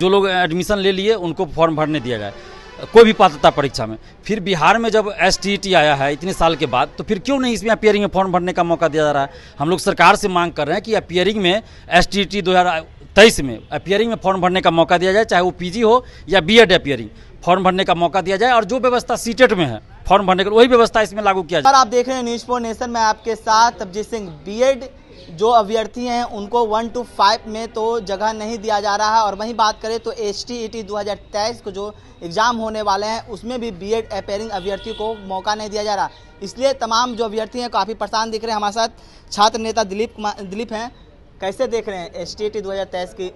जो लोग एडमिशन ले लिए उनको फॉर्म भरने दिया गया कोई भी पात्रता परीक्षा में। फिर बिहार में जब STET आया है इतने साल के बाद, तो फिर क्यों नहीं इसमें अपीयरिंग में फॉर्म भरने का मौका दिया जा रहा है। हम लोग सरकार से मांग कर रहे हैं कि अपीयरिंग में STET 2023 में अपीयरिंग में फॉर्म भरने का मौका दिया जाए, चाहे वो PG हो या BEd अपीयरिंग फॉर्म भरने का मौका दिया जाए, और जो व्यवस्था सीटेट में है फॉर्म भरने का वही व्यवस्था इसमें लागू किया जाए। आप देख रहे हैं न्यूज़ फॉर नेशन में आपके साथ तबजीत सिंह। बीएड जो अभ्यर्थी हैं उनको 1 to 5 में तो जगह नहीं दिया जा रहा है, और वहीं बात करें तो STET 2023 को जो एग्ज़ाम होने वाले हैं उसमें भी बीएड अपीयरिंग अभ्यर्थी को मौका नहीं दिया जा रहा। इसलिए तमाम जो अभ्यर्थी हैं काफ़ी परेशान दिख रहे हैं। हमारे साथ छात्र नेता दिलीप हैं। कैसे देख रहे हैं STET 2023 की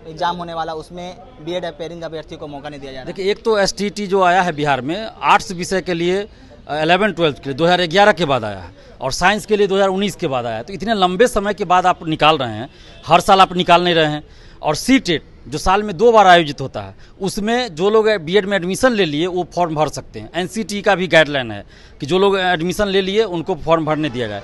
एग्जाम होने वाला, उसमें बीएड अपीयरिंग अभ्यर्थी को मौका नहीं दिया जा रहा? देखिए, एक तो STET जो आया है बिहार में आर्ट्स विषय के लिए 11-12 के लिए 2011 के बाद आया है, और साइंस के लिए 2019 के बाद आया है। तो इतने लंबे समय के बाद आप निकाल रहे हैं, हर साल आप निकाल नहीं रहे हैं। और सीटेट जो साल में 2 बार आयोजित होता है, उसमें जो लोग बीएड में एडमिशन ले लिए वो फॉर्म भर सकते हैं। NCT का भी गाइडलाइन है कि जो लोग एडमिशन ले लिए उनको फॉर्म भरने दिया गया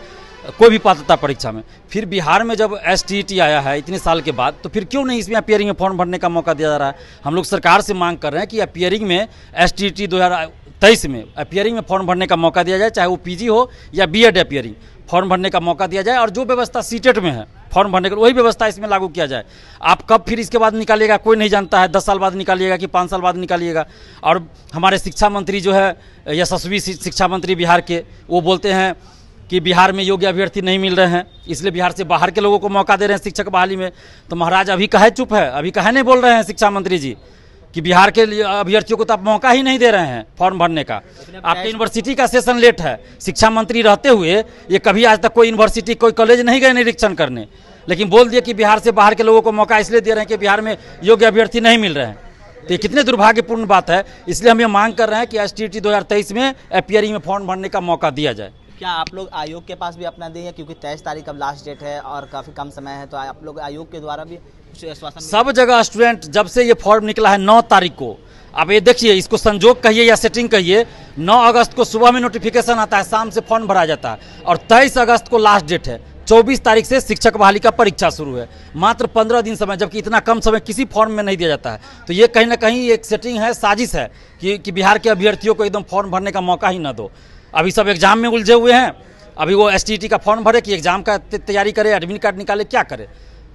कोई भी पात्रता परीक्षा में। फिर बिहार में जब STET आया है इतने साल के बाद, तो फिर क्यों नहीं इसमें अपीयरिंग में फॉर्म भरने का मौका दिया जा रहा है। हम लोग सरकार से मांग कर रहे हैं कि अपीयरिंग में STET 2023 में अपीयरिंग में फॉर्म भरने का मौका दिया जाए, चाहे वो PG हो या BEd अपीयरिंग फॉर्म भरने का मौका दिया जाए, और जो व्यवस्था सीटेट में है फॉर्म भरने का वही व्यवस्था इसमें लागू किया जाए। आप कब फिर इसके बाद निकालिएगा कोई नहीं जानता है, 10 साल बाद निकालिएगा कि 5 साल बाद निकालिएगा। और हमारे शिक्षा मंत्री जो है यशस्वी शिक्षा मंत्री बिहार के, वो बोलते हैं कि बिहार में योग्य अभ्यर्थी नहीं मिल रहे हैं, इसलिए बिहार से बाहर के लोगों को मौका दे रहे हैं शिक्षक बहाली में। तो महाराज अभी काहे चुप है, अभी काहे नहीं बोल रहे हैं शिक्षा मंत्री जी कि बिहार के अभ्यर्थियों को तो आप मौका ही नहीं दे रहे हैं फॉर्म भरने का। आपके यूनिवर्सिटी का सेशन लेट है, शिक्षा मंत्री रहते हुए ये कभी आज तक कोई यूनिवर्सिटी कोई कॉलेज नहीं गए निरीक्षण करने, लेकिन बोल दिए कि बिहार से बाहर के लोगों को मौका इसलिए दे रहे हैं कि बिहार में योग्य अभ्यर्थी नहीं मिल रहे हैं। तो ये कितने दुर्भाग्यपूर्ण बात है। इसलिए हम ये मांग कर रहे हैं कि STET 2023 में अपीयरिंग में फॉर्म भरने का मौका दिया जाए। क्या आप लोग आयोग के पास भी अपना देंगे, क्योंकि 23 तारीख अब लास्ट डेट है और काफ़ी कम समय है, तो आप लोग आयोग के द्वारा भी कुछ आश्वासन? सब जगह स्टूडेंट जब से ये फॉर्म निकला है 9 तारीख को, अब ये देखिए, इसको संजोग कहिए या सेटिंग कहिए, 9 अगस्त को सुबह में नोटिफिकेशन आता है, शाम से फॉर्म भरा जाता है, और 23 अगस्त को लास्ट डेट है। 24 तारीख से शिक्षक बहाली का परीक्षा शुरू है, मात्र 15 दिन समय, जबकि इतना कम समय किसी फॉर्म में नहीं दिया जाता है। तो ये कहीं ना कहीं एक सेटिंग है, साजिश है कि बिहार के अभ्यर्थियों को एकदम फॉर्म भरने का मौका ही न दो। अभी सब एग्जाम में उलझे हुए हैं, अभी वो STET का फॉर्म भरे कि एग्जाम का तैयारी करे, एडमिट कार्ड निकाले, क्या करे।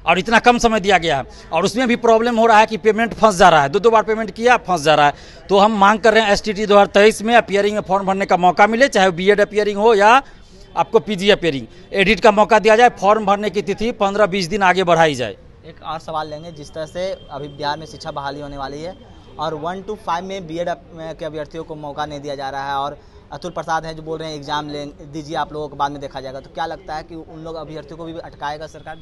और इतना कम समय दिया गया है, और उसमें भी प्रॉब्लम हो रहा है कि पेमेंट फंस जा रहा है, 2 बार पेमेंट किया फंस जा रहा है। तो हम मांग कर रहे हैं STET 2023 में अपीयरिंग में फॉर्म भरने का मौका मिले, चाहे BEd अपीयरिंग हो या आपको PG अपीयरिंग, एडिट का मौका दिया जाए, फॉर्म भरने की तिथि 15-20 दिन आगे बढ़ाई जाए। एक और सवाल लेंगे, जिस तरह से अभी बिहार में शिक्षा बहाली होने वाली है और 1 to 5 में बीएड के अभ्यर्थियों को मौका नहीं दिया जा रहा है, और अतुल प्रसाद हैं जो बोल रहे हैं एग्जाम दीजिए आप लोगों को, बाद में देखा जाएगा, तो क्या लगता है कि उन लोग अभ्यर्थियों को भी अटकाएगा सरकार?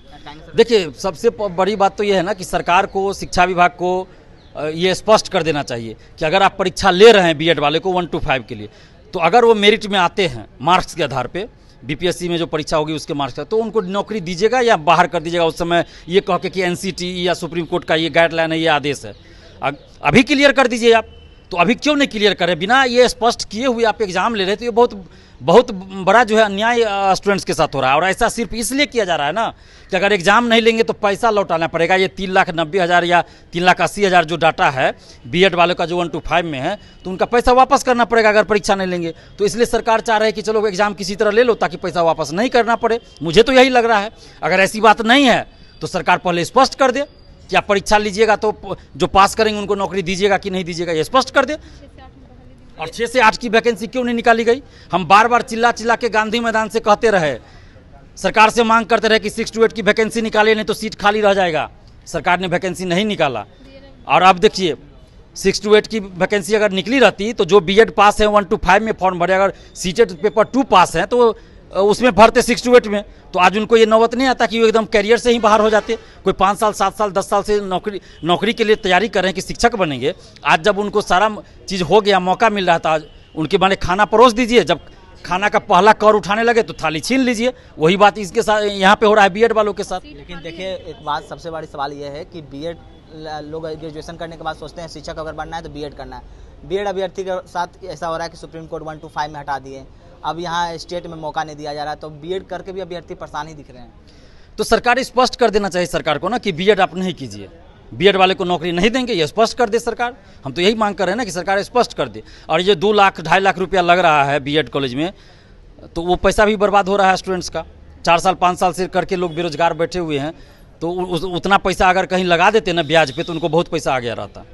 देखिए, सबसे बड़ी बात तो ये है ना कि सरकार को, शिक्षा विभाग को ये स्पष्ट कर देना चाहिए कि अगर आप परीक्षा ले रहे हैं बीएड वाले को 1 to 5 के लिए, तो अगर वो मेरिट में आते हैं मार्क्स के आधार पे, BPSC में जो परीक्षा होगी उसके मार्क्स का, तो उनको नौकरी दीजिएगा या बाहर कर दीजिएगा उस समय ये कह के कि NCT या सुप्रीम कोर्ट का ये गाइडलाइन है, ये आदेश है, अभी क्लियर कर दीजिए आप। तो अभी क्यों नहीं क्लियर करें, बिना ये स्पष्ट किए हुए आप एग्जाम ले रहे हैं, तो ये बहुत बड़ा जो है अन्याय स्टूडेंट्स के साथ हो रहा है। और ऐसा सिर्फ इसलिए किया जा रहा है ना कि अगर एग्जाम नहीं लेंगे तो पैसा लौटाना पड़ेगा। ये 3,90,000 या 3,80,000 जो डाटा है बीएड वालों का जो 1 to 5 में है, तो उनका पैसा वापस करना पड़ेगा अगर परीक्षा नहीं लेंगे। तो इसलिए सरकार चाह रही है कि चलो एग्जाम किसी तरह ले लो ताकि पैसा वापस नहीं करना पड़े। मुझे तो यही लग रहा है। अगर ऐसी बात नहीं है तो सरकार पहले स्पष्ट कर दे कि आप परीक्षा लीजिएगा तो जो पास करेंगे उनको नौकरी दीजिएगा कि नहीं दीजिएगा, ये स्पष्ट कर दे। और 6 से 8 की वैकेंसी क्यों नहीं निकाली गई? हम बार बार चिल्ला के गांधी मैदान से कहते रहे, सरकार से मांग करते रहे कि 6 to 8 की वैकेंसी निकालिए, नहीं तो सीट खाली रह जाएगा। सरकार ने वैकेंसी नहीं निकाला, और अब देखिए 6 to 8 की वैकेंसी अगर निकली रहती तो जो बीएड पास है 1 to 5 में फॉर्म भरे, अगर सीटेट पेपर 2 पास है तो उसमें भरते 6 to 8 में, तो आज उनको ये नौबत नहीं आता कि वो एकदम कैरियर से ही बाहर हो जाते। कोई 5 साल 7 साल 10 साल से नौकरी के लिए तैयारी कर रहे हैं कि शिक्षक बनेंगे, आज जब उनको सारा चीज़ हो गया, मौका मिल रहा था, उनके माने खाना परोस दीजिए, जब खाना का पहला कौर उठाने लगे तो थाली छीन लीजिए। वही बात इसके साथ यहाँ पे हो रहा है बीएड वालों के साथ। लेकिन देखिए, एक बात सबसे बड़ी सवाल ये है कि बीएड लोग ग्रेजुएशन करने के बाद सोचते हैं शिक्षक अगर बनना है तो बीएड करना है। बीएड अभ्यर्थी के साथ ऐसा हो रहा है कि सुप्रीम कोर्ट 1 to 5 में हटा दिए, अब यहाँ स्टेट में मौका नहीं दिया जा रहा है, तो बीएड करके भी अभ्यर्थी परेशान ही दिख रहे हैं। तो सरकार स्पष्ट कर देना चाहिए सरकार को ना कि बीएड आप नहीं कीजिए, बीएड वाले को नौकरी नहीं देंगे, ये स्पष्ट कर दे सरकार। हम तो यही मांग कर रहे हैं ना कि सरकार स्पष्ट कर दे। और ये 2 लाख 2.5 लाख रुपया लग रहा है बीएड कॉलेज में, तो वो पैसा भी बर्बाद हो रहा है स्टूडेंट्स का। 4 साल 5 साल से करके लोग बेरोजगार बैठे हुए हैं, तो उतना पैसा अगर कहीं लगा देते ना ब्याज पे, तो उनको बहुत पैसा आ गया रहता।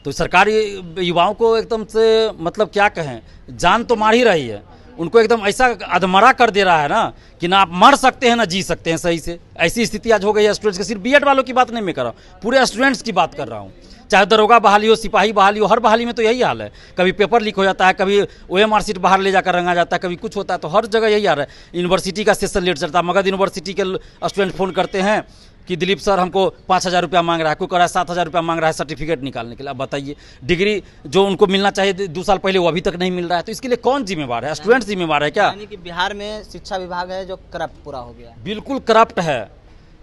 तो सरकार युवाओं को एकदम से मतलब क्या कहें, जान तो मार ही रही है, उनको एकदम ऐसा अधमरा कर दे रहा है ना कि ना आप मर सकते हैं ना जी सकते हैं सही से। ऐसी स्थिति आज हो गई है स्टूडेंट्स की। सिर्फ बीएड वालों की बात नहीं मैं कर रहा हूँ, पूरे स्टूडेंट्स की बात कर रहा हूँ। चाहे दरोगा बहाली हो, सिपाही बहाली हो, हर बहाली में तो यही हाल है। कभी पेपर लीक हो जाता है, कभी OMR सीट बाहर ले जाकर रंगा जाता है, कभी कुछ होता है, तो हर जगह यही हाल है। यूनिवर्सिटी का सेशन लेट चलता है। मगध यूनिवर्सिटी के स्टूडेंट फ़ोन करते हैं कि दिलीप सर हमको 5,000 रुपया मांग रहा है, कोई कह रहा है 7,000 रुपया मांग रहा है सर्टिफिकेट निकालने के लिए। अब बताइए, डिग्री जो उनको मिलना चाहिए 2 साल पहले वो अभी तक नहीं मिल रहा है, तो इसके लिए कौन जिम्मेवार है? स्टूडेंट्स जिम्मेवार है क्या? यानी कि बिहार में शिक्षा विभाग है जो करप्ट पूरा हो गया है। बिल्कुल करप्ट है,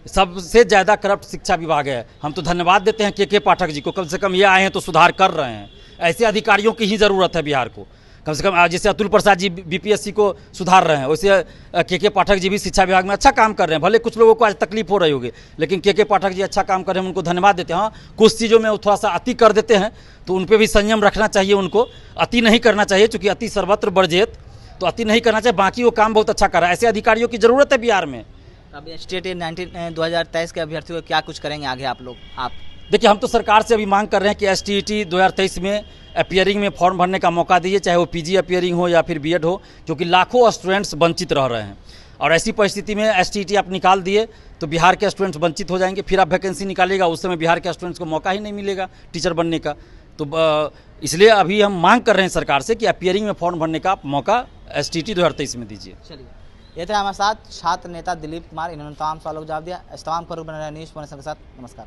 सबसे ज़्यादा करप्ट शिक्षा विभाग है। हम तो धन्यवाद देते हैं के पाठक जी को, कम से कम ये आए हैं तो सुधार कर रहे हैं। ऐसे अधिकारियों की ही ज़रूरत है बिहार को, कम से कम। जैसे अतुल प्रसाद जी BPSC को सुधार रहे हैं, वैसे के पाठक जी भी शिक्षा विभाग में अच्छा काम कर रहे हैं। भले कुछ लोगों को आज तकलीफ हो रही होगी, लेकिन के पाठक जी अच्छा काम कर रहे हैं, उनको धन्यवाद देते हैं। हाँ, कुछ चीज़ों में वो थोड़ा सा अति कर देते हैं, तो उन पर भी संयम रखना चाहिए, उनको अति नहीं करना चाहिए, चूँकि अति सर्वत्र वर्जित, तो अति नहीं करना चाहिए। बाकी वो काम बहुत अच्छा कर रहा है, ऐसे अधिकारियों की ज़रूरत है बिहार में। अब STET 2023 के अभ्यर्थियों को क्या कुछ करेंगे आगे आप लोग? आप देखिए, हम तो सरकार से अभी मांग कर रहे हैं कि STET 2023 में अपीयरिंग में फॉर्म भरने का मौका दीजिए, चाहे वो PG अपीयरिंग हो या फिर बीएड हो, क्योंकि लाखों स्टूडेंट्स वंचित रह रहे हैं। और ऐसी परिस्थिति में STET आप निकाल दिए तो बिहार के स्टूडेंट्स वंचित हो जाएंगे। फिर आप वैकेंसी निकालेगा, उस समय बिहार के स्टूडेंट्स को मौका ही नहीं मिलेगा टीचर बनने का। तो इसलिए अभी हम मांग कर रहे हैं सरकार से कि अपीयरिंग में फॉर्म भरने का मौका STET 2023 में दीजिए। चलिए, ये थे हमारे साथ छात्र नेता दिलीप कुमार। इन्होंने तमाम सवालों का जवाब दिया। इस तमाम खबरों बने रहे न्यूज़ के साथ। नमस्कार।